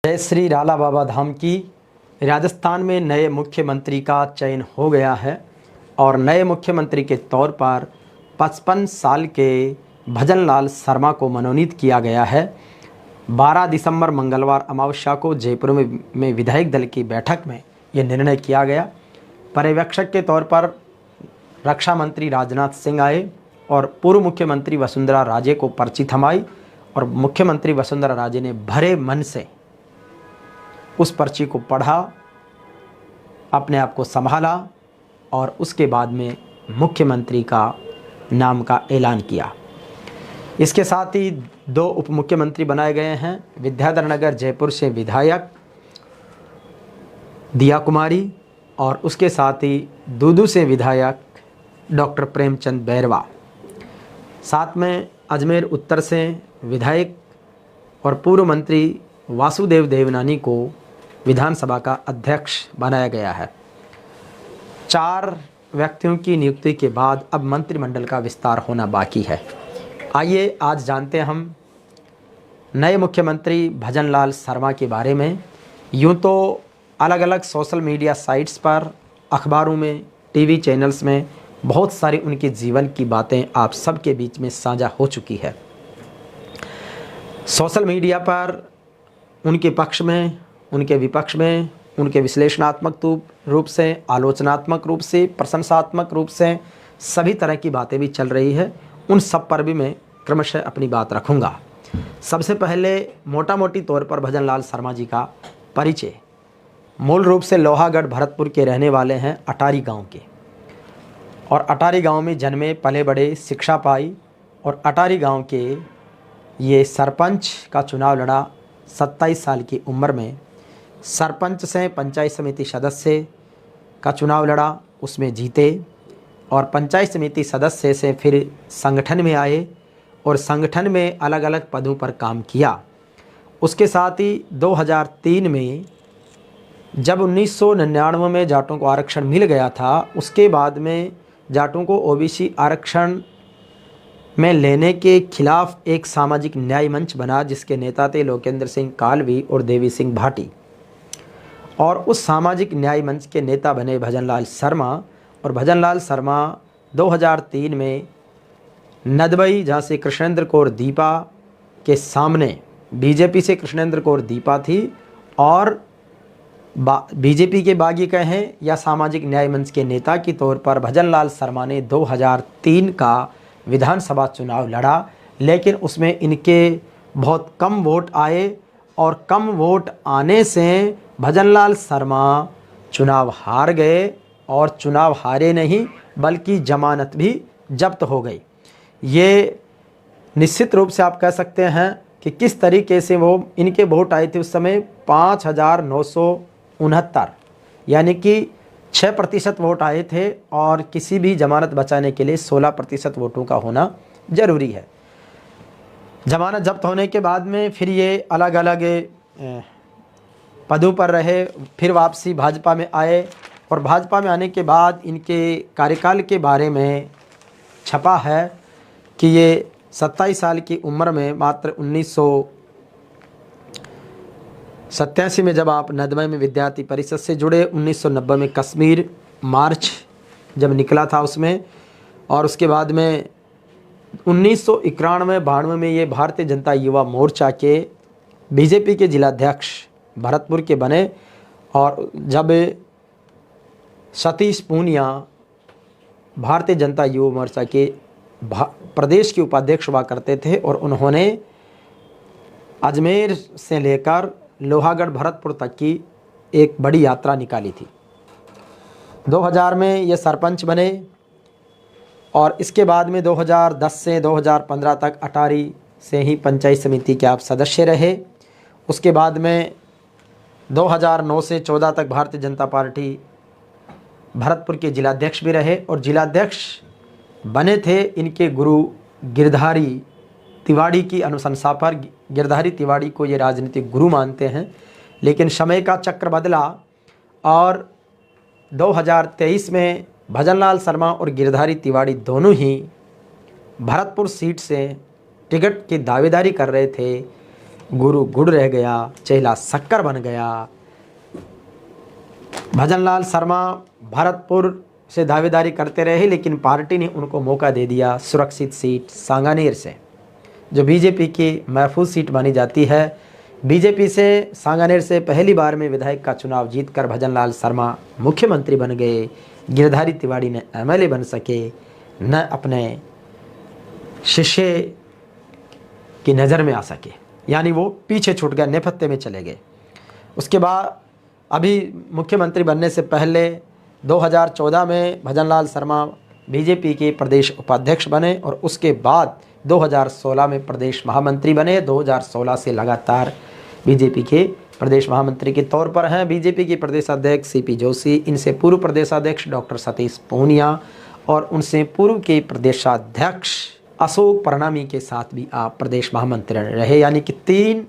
जय श्री राला बाबा धाम की। राजस्थान में नए मुख्यमंत्री का चयन हो गया है और नए मुख्यमंत्री के तौर पर 55 साल के भजनलाल शर्मा को मनोनीत किया गया है। 12 दिसंबर मंगलवार अमावस्या को जयपुर में विधायक दल की बैठक में यह निर्णय किया गया। पर्यवेक्षक के तौर पर रक्षा मंत्री राजनाथ सिंह आए और पूर्व मुख्यमंत्री वसुंधरा राजे को पर्ची थमाई और मुख्यमंत्री वसुंधरा राजे ने भरे मन से उस पर्ची को पढ़ा, अपने आप को संभाला और उसके बाद में मुख्यमंत्री का नाम का ऐलान किया। इसके साथ ही 2 उप मुख्यमंत्री बनाए गए हैं। विद्याधर नगर जयपुर से विधायक दिया कुमारी और उसके साथ ही दूदू से विधायक डॉक्टर प्रेमचंद बैरवा। साथ में अजमेर उत्तर से विधायक और पूर्व मंत्री वासुदेव देवनानी को विधानसभा का अध्यक्ष बनाया गया है। 4 व्यक्तियों की नियुक्ति के बाद अब मंत्रिमंडल का विस्तार होना बाकी है। आइए आज जानते हैं हम नए मुख्यमंत्री भजनलाल शर्मा के बारे में। यूँ तो अलग अलग सोशल मीडिया साइट्स पर, अखबारों में, टीवी चैनल्स में बहुत सारी उनके जीवन की बातें आप सबके बीच में साझा हो चुकी है। सोशल मीडिया पर उनके पक्ष में, उनके विपक्ष में, उनके विश्लेषणात्मक रूप से, आलोचनात्मक रूप से, प्रशंसात्मक रूप से सभी तरह की बातें भी चल रही है। उन सब पर भी मैं क्रमशः अपनी बात रखूंगा। सबसे पहले मोटा मोटी तौर पर भजनलाल शर्मा जी का परिचय। मूल रूप से लोहागढ़ भरतपुर के रहने वाले हैं, अटारी गांव के, और अटारी गांव में जन्मे, पले बड़े, शिक्षा पाई और अटारी गांव के ये सरपंच का चुनाव लड़ा। 27 साल की उम्र में सरपंच से पंचायत समिति सदस्य का चुनाव लड़ा, उसमें जीते और पंचायत समिति सदस्य से फिर संगठन में आए और संगठन में अलग अलग पदों पर काम किया। उसके साथ ही 2003 में जब 1999 में जाटों को आरक्षण मिल गया था, उसके बाद में जाटों को ओबीसी आरक्षण में लेने के खिलाफ एक सामाजिक न्याय मंच बना, जिसके नेता थे लोकेंद्र सिंह कालवी और देवी सिंह भाटी। और उस सामाजिक न्याय मंच के नेता बने भजनलाल शर्मा। और भजनलाल शर्मा 2003 में नदबई, जहाँ से कृष्णेंद्र कौर दीपा के सामने बीजेपी से कृष्णेंद्र कौर दीपा थी और बीजेपी के बागी कहें या सामाजिक न्याय मंच के नेता के तौर पर भजनलाल शर्मा ने 2003 का विधानसभा चुनाव लड़ा, लेकिन उसमें इनके बहुत कम वोट आए और कम वोट आने से भजनलाल शर्मा चुनाव हार गए और चुनाव हारे नहीं बल्कि जमानत भी जब्त हो गई। ये निश्चित रूप से आप कह सकते हैं कि किस तरीके से वो इनके वोट आए थे उस समय 5,969, यानी कि 6% वोट आए थे और किसी भी जमानत बचाने के लिए 16% वोटों का होना जरूरी है। जमानत जब्त होने के बाद में फिर ये अलग अलग पदों पर रहे, फिर वापसी भाजपा में आए और भाजपा में आने के बाद इनके कार्यकाल के बारे में छपा है कि ये 27 साल की उम्र में मात्र 1987 में जब आप नदबई में विद्यार्थी परिषद से जुड़े, 1990 में कश्मीर मार्च जब निकला था उसमें, और उसके बाद में 1991-92 में ये भारतीय जनता युवा मोर्चा के बीजेपी के जिलाध्यक्ष भरतपुर के बने। और जब सतीश पूनिया भारतीय जनता युवा मोर्चा के प्रदेश के उपाध्यक्ष हुआ करते थे और उन्होंने अजमेर से लेकर लोहागढ़ भरतपुर तक की एक बड़ी यात्रा निकाली थी। 2000 में ये सरपंच बने और इसके बाद में 2010 से 2015 तक अटारी से ही पंचायत समिति के आप सदस्य रहे। उसके बाद में 2009 से 14 तक भारतीय जनता पार्टी भरतपुर के जिलाध्यक्ष भी रहे और जिलाध्यक्ष बने थे इनके गुरु गिरधारी तिवाड़ी की अनुशंसा पर। गिरधारी तिवाड़ी को ये राजनीतिक गुरु मानते हैं, लेकिन समय का चक्र बदला और 2023 में भजनलाल शर्मा और गिरधारी तिवाड़ी दोनों ही भरतपुर सीट से टिकट की दावेदारी कर रहे थे, गुरु गुड़ रह गया, चेला शक्कर बन गया। भजनलाल शर्मा भरतपुर से दावेदारी करते रहे, लेकिन पार्टी ने उनको मौका दे दिया सुरक्षित सीट सांगानेर से, जो बीजेपी की महफूज सीट मानी जाती है। बीजेपी से सांगानेर से पहली बार में विधायक का चुनाव जीतकर भजनलाल शर्मा मुख्यमंत्री बन गए। गिरधारी तिवारी ने एमएलए बन सके, न अपने शिष्य की नज़र में आ सके, यानी वो पीछे छूट गए, नेपथ्य में चले गए। उसके बाद अभी मुख्यमंत्री बनने से पहले 2014 में भजनलाल शर्मा बीजेपी के प्रदेश उपाध्यक्ष बने और उसके बाद 2016 में प्रदेश महामंत्री बने। 2016 से लगातार बीजेपी के प्रदेश महामंत्री के तौर पर हैं। बीजेपी के प्रदेशाध्यक्ष सीपी जोशी, इनसे पूर्व प्रदेशाध्यक्ष डॉक्टर सतीश पूनिया और उनसे पूर्व के प्रदेशाध्यक्ष अशोक परनामी के साथ भी आप प्रदेश महामंत्री रहे, यानी कि 3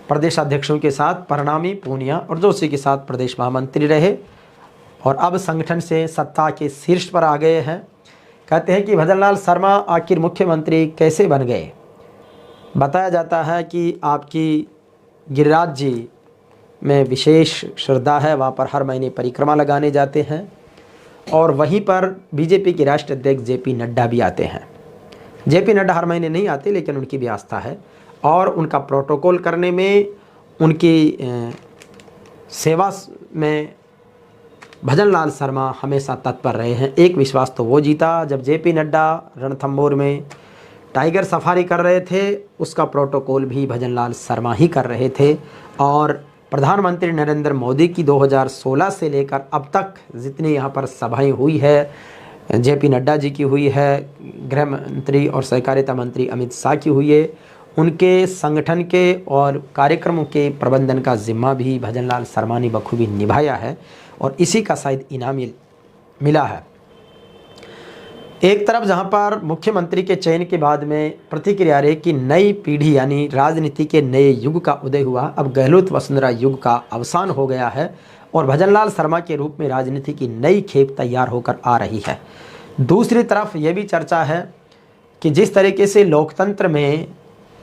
प्रदेशाध्यक्षों के साथ परनामी, पूनिया और जोशी के साथ प्रदेश महामंत्री रहे और अब संगठन से सत्ता के शीर्ष पर आ गए हैं। कहते हैं कि भजनलाल शर्मा आखिर मुख्यमंत्री कैसे बन गए। बताया जाता है कि आपकी गिरिराज जी में विशेष श्रद्धा है, वहाँ पर हर महीने परिक्रमा लगाने जाते हैं और वहीं पर बीजेपी के राष्ट्रीय अध्यक्ष जेपी नड्डा भी आते हैं। जेपी नड्डा हर महीने नहीं आते, लेकिन उनकी भी आस्था है और उनका प्रोटोकॉल करने में, उनकी सेवा में भजनलाल शर्मा हमेशा तत्पर रहे हैं। एक विश्वास तो वो जीता जब जेपी नड्डा रणथंभौर में टाइगर सफारी कर रहे थे, उसका प्रोटोकॉल भी भजनलाल शर्मा ही कर रहे थे। और प्रधानमंत्री नरेंद्र मोदी की 2016 से लेकर अब तक जितनी यहाँ पर सभाएं हुई है, जेपी नड्डा जी की हुई है, गृह मंत्री और सहकारिता मंत्री अमित शाह की हुई है, उनके संगठन के और कार्यक्रमों के प्रबंधन का जिम्मा भी भजनलाल शर्मा ने बखूबी निभाया है और इसी का शायद इनाम मिला है। एक तरफ जहां पर मुख्यमंत्री के चयन के बाद में प्रतिक्रिया रही कि नई पीढ़ी यानी राजनीति के नए युग का उदय हुआ, अब गहलोत वसुंधरा युग का अवसान हो गया है और भजनलाल शर्मा के रूप में राजनीति की नई खेप तैयार होकर आ रही है। दूसरी तरफ ये भी चर्चा है कि जिस तरीके से लोकतंत्र में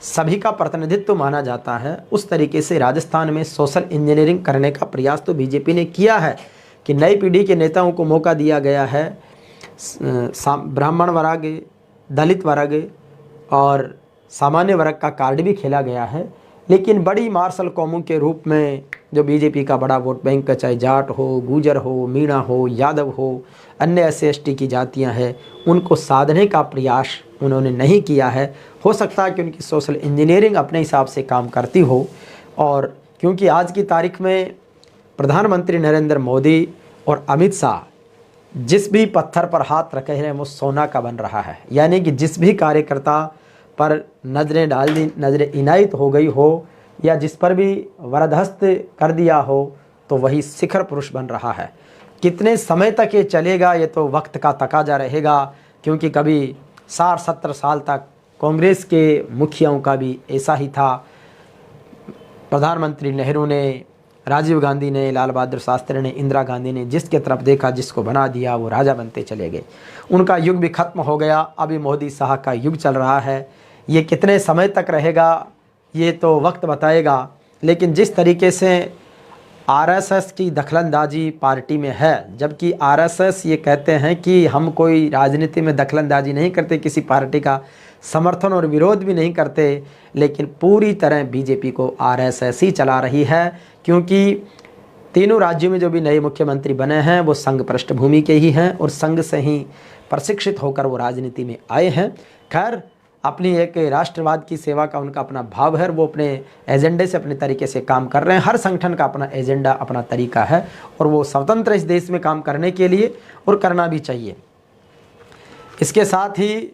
सभी का प्रतिनिधित्व माना जाता है, उस तरीके से राजस्थान में सोशल इंजीनियरिंग करने का प्रयास तो बीजेपी ने किया है कि नई पीढ़ी के नेताओं को मौका दिया गया है। ब्राह्मण वर्ग, दलित वर्ग और सामान्य वर्ग का कार्ड भी खेला गया है, लेकिन बड़ी मार्शल कौमों के रूप में जो बीजेपी का बड़ा वोट बैंक, चाहे जाट हो, गुजर हो, मीणा हो, यादव हो, अन्य SC/ST की जातियां हैं, उनको साधने का प्रयास उन्होंने नहीं किया है। हो सकता है कि उनकी सोशल इंजीनियरिंग अपने हिसाब से काम करती हो, और क्योंकि आज की तारीख में प्रधानमंत्री नरेंद्र मोदी और अमित शाह जिस भी पत्थर पर हाथ रखे हैं वो सोना का बन रहा है, यानी कि जिस भी कार्यकर्ता पर नजरें डाल दी, नजरें इनायत हो गई हो या जिस पर भी वरदहस्त कर दिया हो, तो वही शिखर पुरुष बन रहा है। कितने समय तक ये चलेगा ये तो वक्त का तकाजा रहेगा, क्योंकि कभी 60-70 साल तक कांग्रेस के मुखियाओं का भी ऐसा ही था। प्रधानमंत्री नेहरू ने, राजीव गांधी ने, लाल बहादुर शास्त्री ने, इंदिरा गांधी ने जिसके तरफ देखा, जिसको बना दिया, वो राजा बनते चले गए। उनका युग भी खत्म हो गया। अभी मोदी शाह का युग चल रहा है। ये कितने समय तक रहेगा ये तो वक्त बताएगा, लेकिन जिस तरीके से RSS की दखलंदाजी पार्टी में है, जबकि RSS ये कहते हैं कि हम कोई राजनीति में दखलंदाजी नहीं करते, किसी पार्टी का समर्थन और विरोध भी नहीं करते, लेकिन पूरी तरह बीजेपी को RSS ही चला रही है, क्योंकि तीनों राज्यों में जो भी नए मुख्यमंत्री बने हैं वो संघ पृष्ठभूमि के ही हैं और संघ से ही प्रशिक्षित होकर वो राजनीति में आए हैं। खैर, अपनी एक राष्ट्रवाद की सेवा का उनका अपना भाव है, वो अपने एजेंडे से अपने तरीके से काम कर रहे हैं। हर संगठन का अपना एजेंडा, अपना तरीका है और वो स्वतंत्र इस देश में काम करने के लिए, और करना भी चाहिए। इसके साथ ही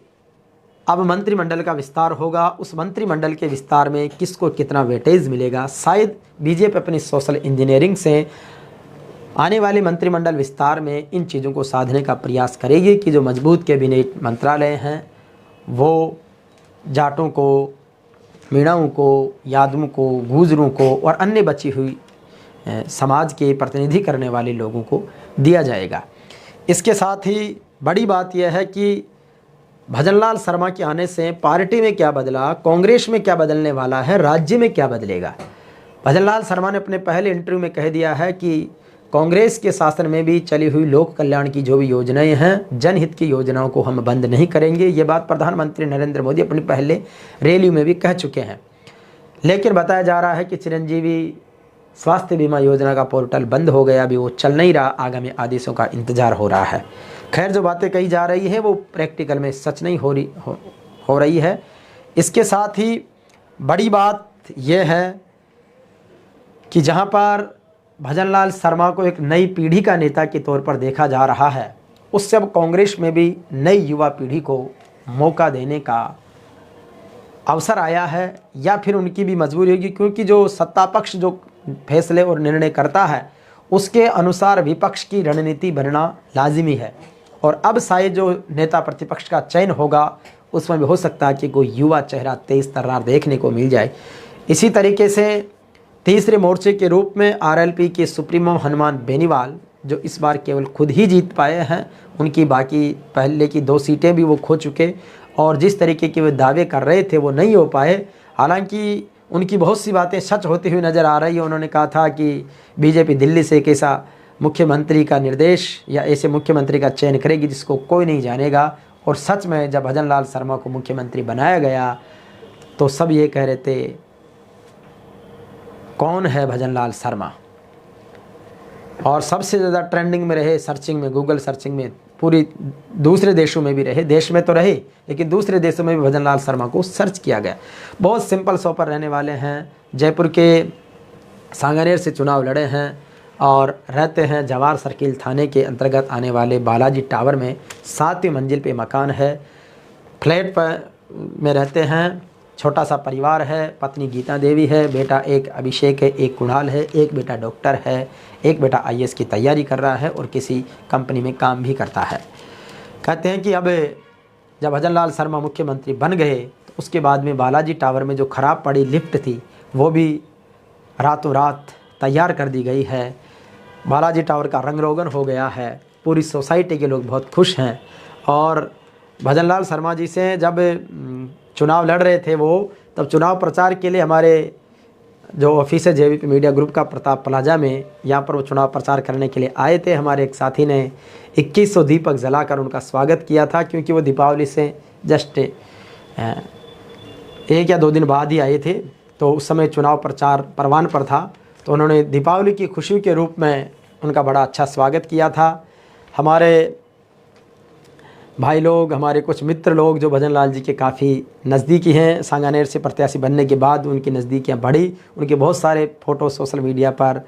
अब मंत्रिमंडल का विस्तार होगा। उस मंत्रिमंडल के विस्तार में किसको कितना वेटेज मिलेगा, शायद बीजेपी अपनी सोशल इंजीनियरिंग से आने वाले मंत्रिमंडल विस्तार में इन चीज़ों को साधने का प्रयास करेगी कि जो मजबूत कैबिनेट मंत्रालय हैं वो जाटों को, मीणाओं को, यादवों को, गुजरों को और अन्य बची हुई समाज के प्रतिनिधि करने वाले लोगों को दिया जाएगा। इसके साथ ही बड़ी बात यह है कि भजनलाल शर्मा के आने से पार्टी में क्या बदला, कांग्रेस में क्या बदलने वाला है, राज्य में क्या बदलेगा। भजनलाल शर्मा ने अपने पहले इंटरव्यू में कह दिया है कि कांग्रेस के शासन में भी चली हुई लोक कल्याण की जो भी योजनाएं हैं, जनहित की योजनाओं को हम बंद नहीं करेंगे। ये बात प्रधानमंत्री नरेंद्र मोदी अपनी पहले रैली में भी कह चुके हैं। लेकिन बताया जा रहा है कि चिरंजीवी स्वास्थ्य बीमा योजना का पोर्टल बंद हो गया, अभी वो चल नहीं रहा, आगामी आदेशों का इंतजार हो रहा है। खैर, जो बातें कही जा रही है वो प्रैक्टिकल में सच नहीं हो रही है। इसके साथ ही बड़ी बात यह है कि जहां पर भजनलाल शर्मा को एक नई पीढ़ी का नेता के तौर पर देखा जा रहा है, उससे अब कांग्रेस में भी नई युवा पीढ़ी को मौका देने का अवसर आया है, या फिर उनकी भी मजबूरी होगी, क्योंकि जो सत्ता पक्ष जो फैसले और निर्णय करता है उसके अनुसार विपक्ष की रणनीति बनना लाजिमी है। और अब शायद जो नेता प्रतिपक्ष का चयन होगा उसमें भी हो सकता है कि कोई युवा चेहरा तेज तर्रार देखने को मिल जाए। इसी तरीके से तीसरे मोर्चे के रूप में आरएलपी के सुप्रीमो हनुमान बेनीवाल, जो इस बार केवल खुद ही जीत पाए हैं, उनकी बाकी पहले की 2 सीटें भी वो खो चुके, और जिस तरीके के वे दावे कर रहे थे वो नहीं हो पाए। हालांकि उनकी बहुत सी बातें सच होती हुई नज़र आ रही है। उन्होंने कहा था कि बीजेपी दिल्ली से एक ऐसा मुख्यमंत्री का निर्देश या ऐसे मुख्यमंत्री का चयन करेगी जिसको कोई नहीं जानेगा, और सच में जब भजनलाल शर्मा को मुख्यमंत्री बनाया गया तो सब ये कह रहे थे कौन है भजनलाल शर्मा, और सबसे ज़्यादा ट्रेंडिंग में रहे, सर्चिंग में, गूगल सर्चिंग में, पूरी दूसरे देशों में भी रहे, देश में तो रहे लेकिन दूसरे देशों में भी भजनलाल शर्मा को सर्च किया गया। बहुत सिंपल सोपर रहने वाले हैं, जयपुर के सांगानेर से चुनाव लड़े हैं और रहते हैं जवार सर्किल थाने के अंतर्गत आने वाले बालाजी टावर में, 7वीं मंजिल पे मकान है, फ्लैट पर में रहते हैं, छोटा सा परिवार है, पत्नी गीता देवी है, बेटा एक अभिषेक है, एक कुणाल है, एक बेटा डॉक्टर है, एक बेटा आईएएस की तैयारी कर रहा है और किसी कंपनी में काम भी करता है। कहते हैं कि अब जब भजनलाल शर्मा मुख्यमंत्री बन गए तो उसके बाद में बालाजी टावर में जो ख़राब पड़ी लिफ्ट थी वो भी रातों रात तैयार कर दी गई है। बालाजी टावर का रंग रोगन हो गया है, पूरी सोसाइटी के लोग बहुत खुश हैं। और भजनलाल शर्मा जी से जब चुनाव लड़ रहे थे वो, तब चुनाव प्रचार के लिए हमारे जो ऑफिस है जेवीपी मीडिया ग्रुप का प्रताप प्लाजा में, यहाँ पर वो चुनाव प्रचार करने के लिए आए थे। हमारे एक साथी ने 2100 दीपक जलाकर उनका स्वागत किया था, क्योंकि वो दीपावली से जस्ट 1 या 2 दिन बाद ही आए थे, तो उस समय चुनाव प्रचार परवान पर था। तो उन्होंने दीपावली की खुशी के रूप में उनका बड़ा अच्छा स्वागत किया था। हमारे भाई लोग, हमारे कुछ मित्र लोग जो भजनलाल जी के काफ़ी नज़दीकी हैं, सांगानेर से प्रत्याशी बनने के बाद उनकी नज़दीकियाँ बढ़ी, उनके बहुत सारे फ़ोटो सोशल मीडिया पर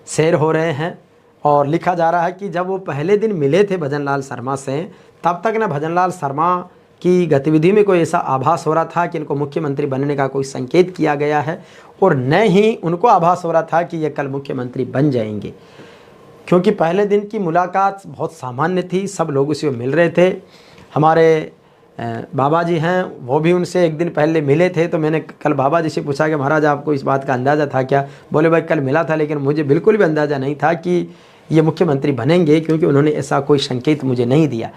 शेयर हो रहे हैं। और लिखा जा रहा है कि जब वो पहले दिन मिले थे भजनलाल शर्मा से, तब तक न भजनलाल शर्मा की गतिविधि में कोई ऐसा आभास हो रहा था कि इनको मुख्यमंत्री बनने का कोई संकेत किया गया है, और न ही उनको आभास हो रहा था कि ये कल मुख्यमंत्री बन जाएंगे, क्योंकि पहले दिन की मुलाकात बहुत सामान्य थी, सब लोग उसे मिल रहे थे। हमारे बाबा जी हैं, वो भी उनसे एक दिन पहले मिले थे। तो मैंने कल बाबा जी से पूछा कि महाराज आपको इस बात का अंदाज़ा था क्या? बोले भाई कल मिला था, लेकिन मुझे बिल्कुल भी अंदाज़ा नहीं था कि ये मुख्यमंत्री बनेंगे, क्योंकि उन्होंने ऐसा कोई संकेत मुझे नहीं दिया।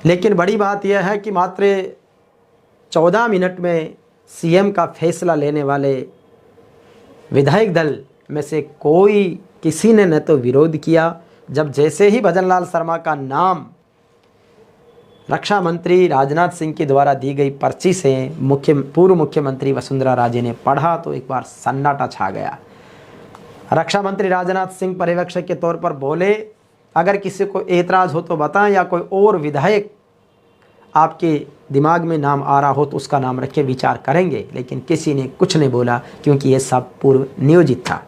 लेकिन बड़ी बात यह है कि मात्र 14 मिनट में सीएम का फैसला लेने वाले विधायक दल में से किसी ने न तो विरोध किया, जब जैसे ही भजनलाल शर्मा का नाम रक्षा मंत्री राजनाथ सिंह के द्वारा दी गई पर्ची से पूर्व मुख्यमंत्री वसुंधरा राजे ने पढ़ा तो एक बार सन्नाटा छा गया। रक्षा मंत्री राजनाथ सिंह पर्यवेक्षक के तौर पर बोले, अगर किसी को एतराज़ हो तो बताएं, या कोई और विधायक आपके दिमाग में नाम आ रहा हो तो उसका नाम रख के विचार करेंगे। लेकिन किसी ने कुछ नहीं बोला, क्योंकि ये सब पूर्व नियोजित था।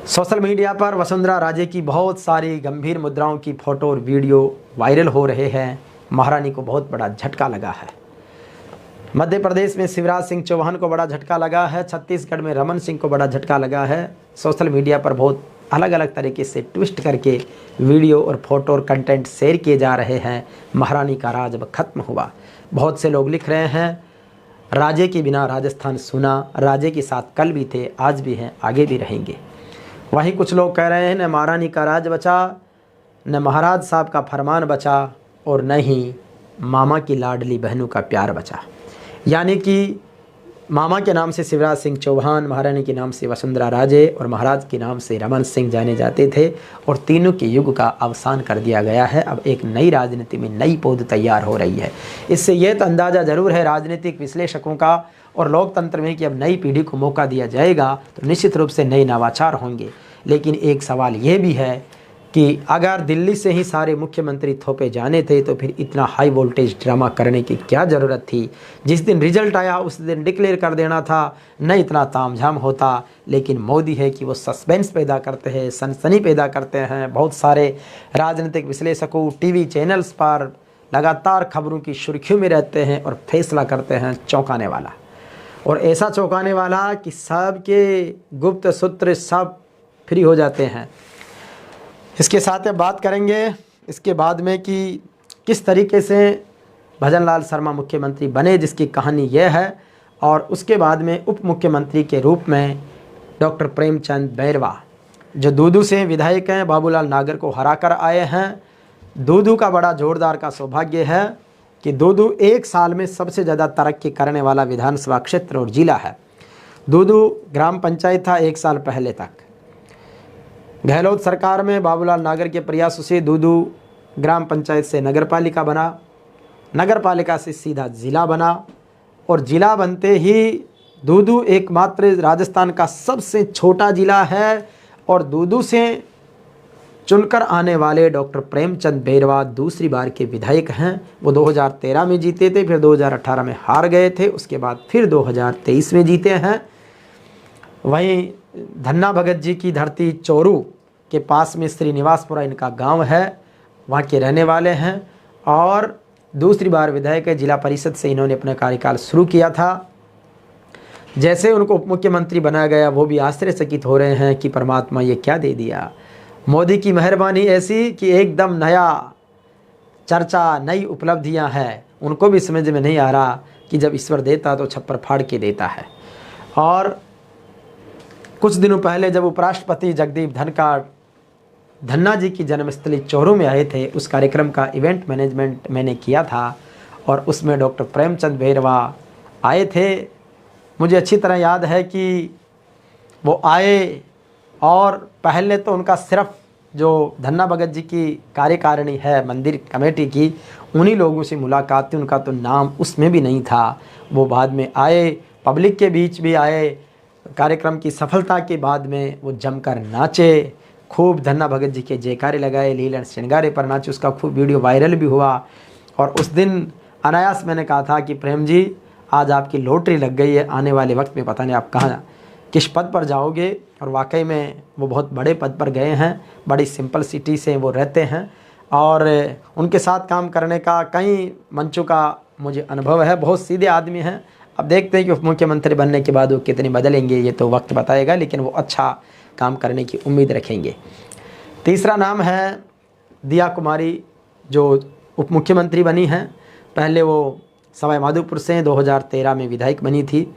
सोशल मीडिया पर वसुंधरा राजे की बहुत सारी गंभीर मुद्राओं की फ़ोटो और वीडियो वायरल हो रहे हैं। महारानी को बहुत बड़ा झटका लगा है। मध्य प्रदेश में शिवराज सिंह चौहान को बड़ा झटका लगा है, छत्तीसगढ़ में रमन सिंह को बड़ा झटका लगा है। सोशल मीडिया पर बहुत अलग अलग तरीके से ट्विस्ट करके वीडियो और फोटो और कंटेंट शेयर किए जा रहे हैं। महारानी का राज अब खत्म हुआ। बहुत से लोग लिख रहे हैं, राजे के बिना राजस्थान सुना, राजे के साथ कल भी थे, आज भी हैं, आगे भी रहेंगे। वहीं कुछ लोग कह रहे हैं न महारानी का राज बचा, न महाराज साहब का फरमान बचा, और न ही मामा की लाडली बहनों का प्यार बचा। यानी कि मामा के नाम से शिवराज सिंह चौहान, महारानी के नाम से वसुंधरा राजे और महाराज के नाम से रमन सिंह जाने जाते थे, और तीनों के युग का अवसान कर दिया गया है। अब एक नई राजनीति में नई पौध तैयार हो रही है। इससे यह तो अंदाज़ा ज़रूर है राजनीतिक विश्लेषकों का और लोकतंत्र में कि अब नई पीढ़ी को मौका दिया जाएगा तो निश्चित रूप से नए नवाचार होंगे। लेकिन एक सवाल ये भी है कि अगर दिल्ली से ही सारे मुख्यमंत्री थोपे जाने थे तो फिर इतना हाई वोल्टेज ड्रामा करने की क्या ज़रूरत थी। जिस दिन रिजल्ट आया उस दिन डिक्लेयर कर देना था, न इतना तामझाम होता। लेकिन मोदी है कि वो सस्पेंस पैदा करते हैं, सनसनी पैदा करते हैं। बहुत सारे राजनीतिक विश्लेषकों टीवी चैनल्स पर लगातार खबरों की सुर्खियों में रहते हैं और फैसला करते हैं चौंकाने वाला, और ऐसा चौंकाने वाला कि सबके गुप्त सूत्र सब फ्री हो जाते हैं। इसके साथ अब बात करेंगे इसके बाद में कि किस तरीके से भजनलाल शर्मा मुख्यमंत्री बने, जिसकी कहानी यह है। और उसके बाद में उप मुख्यमंत्री के रूप में डॉक्टर प्रेमचंद बैरवा जो दूदू से विधायक हैं, बाबूलाल नागर को हराकर आए हैं। दूदू का बड़ा जोरदार का सौभाग्य है कि दूदू एक साल में सबसे ज़्यादा तरक्की करने वाला विधानसभा क्षेत्र और जिला है। दूदू ग्राम पंचायत था एक साल पहले तक। गहलोत सरकार में बाबूलाल नागर के प्रयासों से दूदू ग्राम पंचायत से नगर पालिका बना, नगर पालिका से सीधा ज़िला बना, और ज़िला बनते ही दूदू एकमात्र राजस्थान का सबसे छोटा ज़िला है। और दूदू से चुनकर आने वाले डॉक्टर प्रेमचंद बैरवा दूसरी बार के विधायक हैं। वो 2013 में जीते थे, फिर 2018 में हार गए थे, उसके बाद फिर 2023 में जीते हैं। वहीं धन्ना भगत जी की धरती चोरू के पास में श्रीनिवासपुरा इनका गांव है, वहाँ के रहने वाले हैं। और दूसरी बार विधायक है, जिला परिषद से इन्होंने अपना कार्यकाल शुरू किया था। जैसे उनको उप मुख्यमंत्री बनाया गया वो भी आश्चर्यचकित हो रहे हैं कि परमात्मा ये क्या दे दिया। मोदी की मेहरबानी ऐसी कि एकदम नया चर्चा, नई उपलब्धियां हैं। उनको भी समझ में नहीं आ रहा कि जब ईश्वर देता तो छप्पर फाड़ के देता है। और कुछ दिनों पहले जब उपराष्ट्रपति जगदीप धनखड़ धन्ना जी की जन्मस्थली चोरू में आए थे, उस कार्यक्रम का इवेंट मैनेजमेंट मैंने किया था और उसमें डॉक्टर प्रेमचंद बैरवा आए थे। मुझे अच्छी तरह याद है कि वो आए और पहले तो उनका सिर्फ जो धन्ना भगत जी की कार्यकारिणी है मंदिर कमेटी की, उन्हीं लोगों से मुलाकात थी, उनका तो नाम उसमें भी नहीं था। वो बाद में आए, पब्लिक के बीच भी आए। कार्यक्रम की सफलता के बाद में वो जमकर नाचे, खूब धन्ना भगत जी के जयकारे लगाए, लीलन श्रृंगारे पर नाचे। उसका खूब वीडियो वायरल भी हुआ। और उस दिन अनायास मैंने कहा था कि प्रेम जी आज आपकी लॉटरी लग गई है, आने वाले वक्त में पता नहीं आप कहाँ किस पद पर जाओगे। और वाकई में वो बहुत बड़े पद पर गए हैं, बड़ी सिंपल सिटी से वो रहते हैं और उनके साथ काम करने का कई मंचों का मुझे अनुभव है। बहुत सीधे आदमी हैं। अब देखते हैं कि उप मुख्यमंत्री बनने के बाद वो कितने बदलेंगे, ये तो वक्त बताएगा, लेकिन वो अच्छा काम करने की उम्मीद रखेंगे। तीसरा नाम है दिया कुमारी जो उप मुख्यमंत्री बनी हैं। पहले वो सवाई माधोपुर से 2013 में विधायक बनी थी।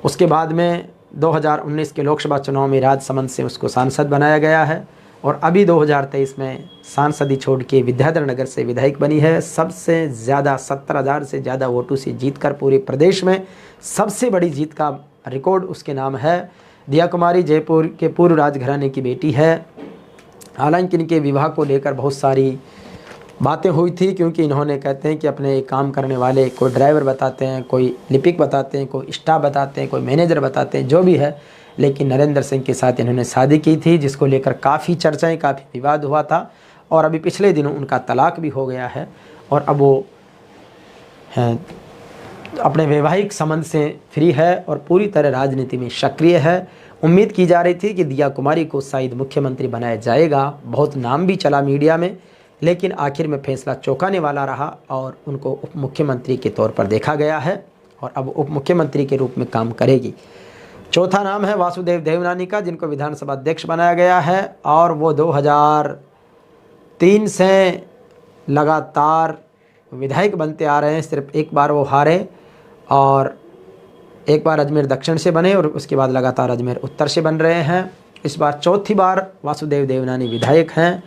उसके बाद में 2019 के लोकसभा चुनाव में राजसमंद से उसको सांसद बनाया गया है और अभी 2023 में सांसदी छोड़ के विद्याधर नगर से विधायक बनी है। सबसे ज़्यादा 70,000 से ज़्यादा वोटों से जीतकर पूरे प्रदेश में सबसे बड़ी जीत का रिकॉर्ड उसके नाम है। दिया कुमारी जयपुर के पूर्व राजघराने की बेटी है। हालांकि इनके विवाह को लेकर बहुत सारी बातें हुई थी, क्योंकि इन्होंने कहते हैं कि अपने काम करने वाले कोई ड्राइवर बताते हैं, कोई लिपिक बताते हैं, कोई स्टाफ बताते हैं, कोई मैनेजर बताते हैं, जो भी है। लेकिन नरेंद्र सिंह के साथ इन्होंने शादी की थी, जिसको लेकर काफ़ी चर्चाएं, काफ़ी विवाद हुआ था। और अभी पिछले दिनों उनका तलाक भी हो गया है और अब वो अपने वैवाहिक संबंध से फ्री है और पूरी तरह राजनीति में सक्रिय है। उम्मीद की जा रही थी कि दिया कुमारी को शायद मुख्यमंत्री बनाया जाएगा। बहुत नाम भी चला मीडिया में, लेकिन आखिर में फैसला चौंकाने वाला रहा और उनको उप मुख्यमंत्री के तौर पर देखा गया है और अब उप मुख्यमंत्री के रूप में काम करेगी। चौथा नाम है वासुदेव देवनानी का, जिनको विधानसभा अध्यक्ष बनाया गया है और वो 2003 से लगातार विधायक बनते आ रहे हैं। सिर्फ एक बार वो हारे और एक बार अजमेर दक्षिण से बने और उसके बाद लगातार अजमेर उत्तर से बन रहे हैं। इस बार चौथी बार वासुदेव देवनानी विधायक हैं।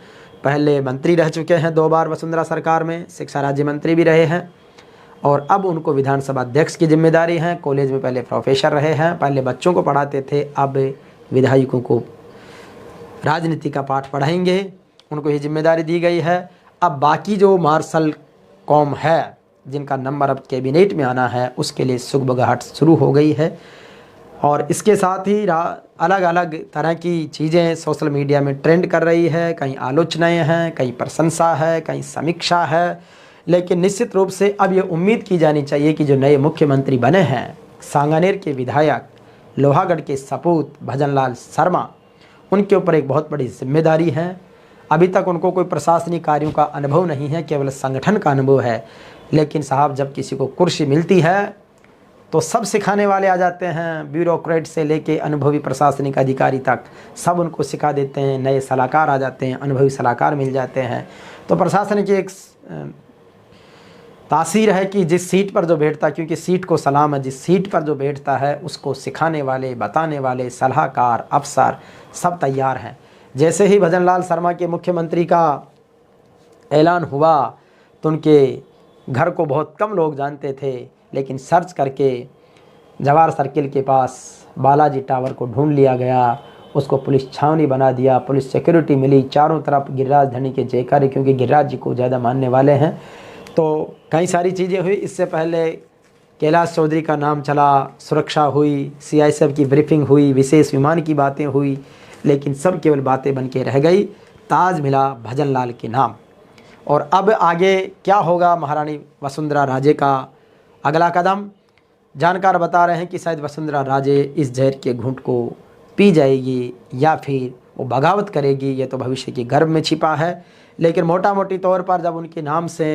पहले मंत्री रह चुके हैं 2 बार वसुंधरा सरकार में, शिक्षा राज्य मंत्री भी रहे हैं और अब उनको विधानसभा अध्यक्ष की जिम्मेदारी है। कॉलेज में पहले प्रोफेसर रहे हैं, पहले बच्चों को पढ़ाते थे, अब विधायकों को राजनीति का पाठ पढ़ाएंगे, उनको ये जिम्मेदारी दी गई है। अब बाकी जो मार्शल कौम है जिनका नंबर अब कैबिनेट में आना है, उसके लिए सुगबगाहट शुरू हो गई है। और इसके साथ ही अलग अलग तरह की चीज़ें सोशल मीडिया में ट्रेंड कर रही है, कहीं आलोचनाएं हैं, कहीं प्रशंसा है, कहीं समीक्षा है। लेकिन निश्चित रूप से अब ये उम्मीद की जानी चाहिए कि जो नए मुख्यमंत्री बने हैं, सांगानेर के विधायक, लोहागढ़ के सपूत भजनलाल शर्मा, उनके ऊपर एक बहुत बड़ी जिम्मेदारी है। अभी तक उनको कोई प्रशासनिक कार्यों का अनुभव नहीं है, केवल संगठन का अनुभव है। लेकिन साहब, जब किसी को कुर्सी मिलती है तो सब सिखाने वाले आ जाते हैं, ब्यूरोक्रेट से लेके अनुभवी प्रशासनिक अधिकारी तक सब उनको सिखा देते हैं। नए सलाहकार आ जाते हैं, अनुभवी सलाहकार मिल जाते हैं। तो प्रशासन की एक तासीर है कि जिस सीट पर जो बैठता, क्योंकि सीट को सलाम है, जिस सीट पर जो बैठता है उसको सिखाने वाले, बताने वाले, सलाहकार, अफसर सब तैयार हैं। जैसे ही भजनलाल शर्मा के मुख्यमंत्री का ऐलान हुआ तो उनके घर को बहुत कम लोग जानते थे, लेकिन सर्च करके जवाहर सर्किल के पास बालाजी टावर को ढूंढ लिया गया, उसको पुलिस छावनी बना दिया, पुलिस सिक्योरिटी मिली, चारों तरफ गिरिराज धनी के जयकारे, क्योंकि गिरिराज जी को ज़्यादा मानने वाले हैं। तो कई सारी चीज़ें हुई। इससे पहले कैलाश चौधरी का नाम चला, सुरक्षा हुई, CISF की ब्रीफिंग हुई, विशेष विमान की बातें हुई, लेकिन सब केवल बातें बन के रह गई। ताज मिला भजनलाल के नाम। और अब आगे क्या होगा महारानी वसुंधरा राजे का अगला कदम? जानकार बता रहे हैं कि शायद वसुंधरा राजे इस जहर के घूंट को पी जाएगी या फिर वो बगावत करेगी, ये तो भविष्य की गर्भ में छिपा है। लेकिन मोटा मोटी तौर पर जब उनके नाम से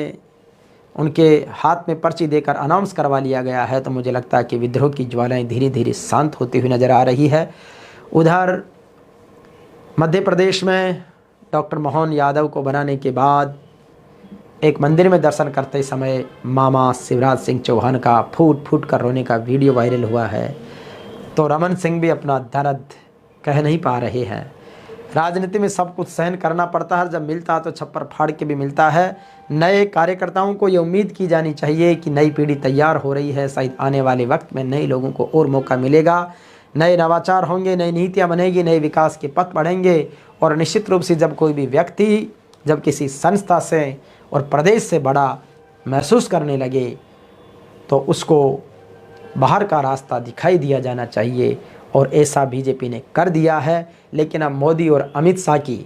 उनके हाथ में पर्ची देकर अनाउंस करवा लिया गया है, तो मुझे लगता है कि विद्रोह की ज्वालाएं धीरे धीरे शांत होती हुई नज़र आ रही है। उधर मध्य प्रदेश में डॉक्टर मोहन यादव को बनाने के बाद एक मंदिर में दर्शन करते समय मामा शिवराज सिंह चौहान का फूट फूट कर रोने का वीडियो वायरल हुआ है। तो रमन सिंह भी अपना दर्द कह नहीं पा रहे हैं। राजनीति में सब कुछ सहन करना पड़ता है, जब मिलता है तो छप्पर फाड़ के भी मिलता है। नए कार्यकर्ताओं को ये उम्मीद की जानी चाहिए कि नई पीढ़ी तैयार हो रही है, शायद आने वाले वक्त में नए लोगों को और मौका मिलेगा, नए नवाचार होंगे, नई नीतियाँ बनेगी, नए विकास के पथ बढ़ेंगे। और निश्चित रूप से जब कोई भी व्यक्ति जब किसी संस्था से और प्रदेश से बड़ा महसूस करने लगे तो उसको बाहर का रास्ता दिखाई दिया जाना चाहिए, और ऐसा बीजेपी ने कर दिया है। लेकिन अब मोदी और अमित शाह की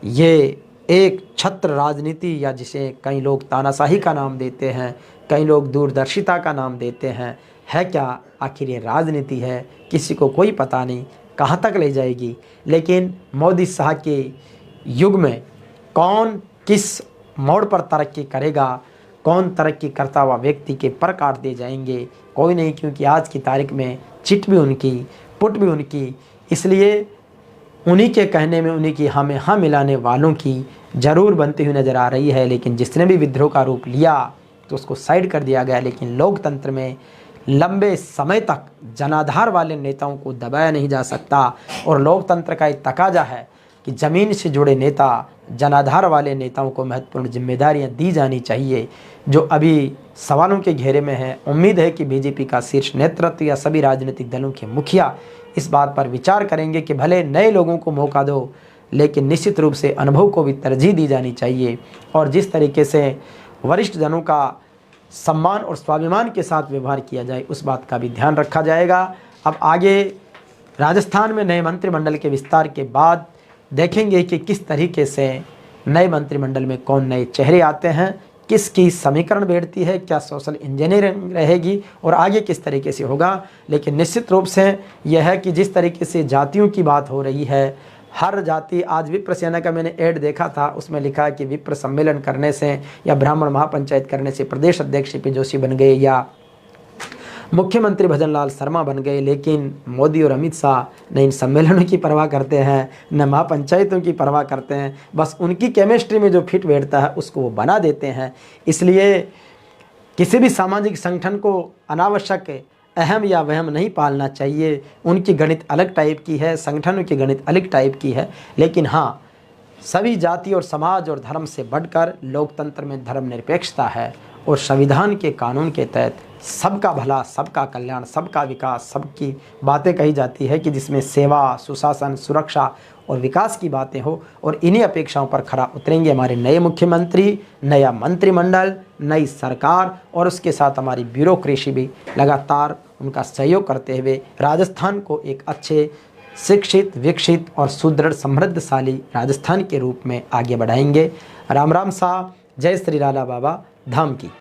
ये एक छत्र राजनीति, या जिसे कई लोग तानाशाही का नाम देते हैं, कई लोग दूरदर्शिता का नाम देते हैं, है क्या आखिर ये राजनीति है? किसी को कोई पता नहीं कहाँ तक ले जाएगी। लेकिन मोदी शाह के युग में कौन किस मोड़ पर तरक्की करेगा, कौन तरक्की करता हुआ व्यक्ति के पर काट दिए जाएंगे, कोई नहीं, क्योंकि आज की तारीख में चिट भी उनकी, पुट भी उनकी। इसलिए उन्हीं के कहने में, उन्हीं की हमें हाँ मिलाने वालों की ज़रूर बनती हुई नज़र आ रही है। लेकिन जिसने भी विद्रोह का रूप लिया तो उसको साइड कर दिया गया। लेकिन लोकतंत्र में लंबे समय तक जनाधार वाले नेताओं को दबाया नहीं जा सकता, और लोकतंत्र का एक तकाजा है कि ज़मीन से जुड़े नेता, जनाधार वाले नेताओं को महत्वपूर्ण जिम्मेदारियां दी जानी चाहिए, जो अभी सवालों के घेरे में है। उम्मीद है कि बीजेपी का शीर्ष नेतृत्व या सभी राजनीतिक दलों के मुखिया इस बात पर विचार करेंगे कि भले नए लोगों को मौका दो, लेकिन निश्चित रूप से अनुभव को भी तरजीह दी जानी चाहिए। और जिस तरीके से वरिष्ठ जनों का सम्मान और स्वाभिमान के साथ व्यवहार किया जाए, उस बात का भी ध्यान रखा जाएगा। अब आगे राजस्थान में नए मंत्रिमंडल के विस्तार के बाद देखेंगे कि किस तरीके से नए मंत्रिमंडल में कौन नए चेहरे आते हैं, किसकी समीकरण बैठती है, क्या सोशल इंजीनियरिंग रहेगी और आगे किस तरीके से होगा। लेकिन निश्चित रूप से यह है कि जिस तरीके से जातियों की बात हो रही है, हर जाति, आज विप्र सेना का मैंने ऐड देखा था, उसमें लिखा है कि विप्र सम्मेलन करने से या ब्राह्मण महापंचायत करने से प्रदेश अध्यक्ष सीपी जोशी बन गए या मुख्यमंत्री भजनलाल शर्मा बन गए। लेकिन मोदी और अमित शाह न इन सम्मेलनों की परवाह करते हैं, न महापंचायतों की परवाह करते हैं, बस उनकी केमिस्ट्री में जो फिट बैठता है उसको वो बना देते हैं। इसलिए किसी भी सामाजिक संगठन को अनावश्यक अहम या वहम नहीं पालना चाहिए। उनकी गणित अलग टाइप की है, संगठनों की गणित अलग टाइप की है। लेकिन हाँ, सभी जाति और समाज और धर्म से बढ़कर लोकतंत्र में धर्मनिरपेक्षता है और संविधान के कानून के तहत सबका भला, सबका कल्याण, सबका विकास, सबकी बातें कही जाती है कि जिसमें सेवा, सुशासन, सुरक्षा और विकास की बातें हो। और इन्हीं अपेक्षाओं पर खरा उतरेंगे हमारे नए मुख्यमंत्री, नया मंत्रिमंडल, नई सरकार और उसके साथ हमारी ब्यूरोक्रेसी भी लगातार उनका सहयोग करते हुए राजस्थान को एक अच्छे, शिक्षित, विकसित और सुदृढ़, समृद्धशाली राजस्थान के रूप में आगे बढ़ाएंगे। राम राम साहब, जय श्री राला बाबा धाम की।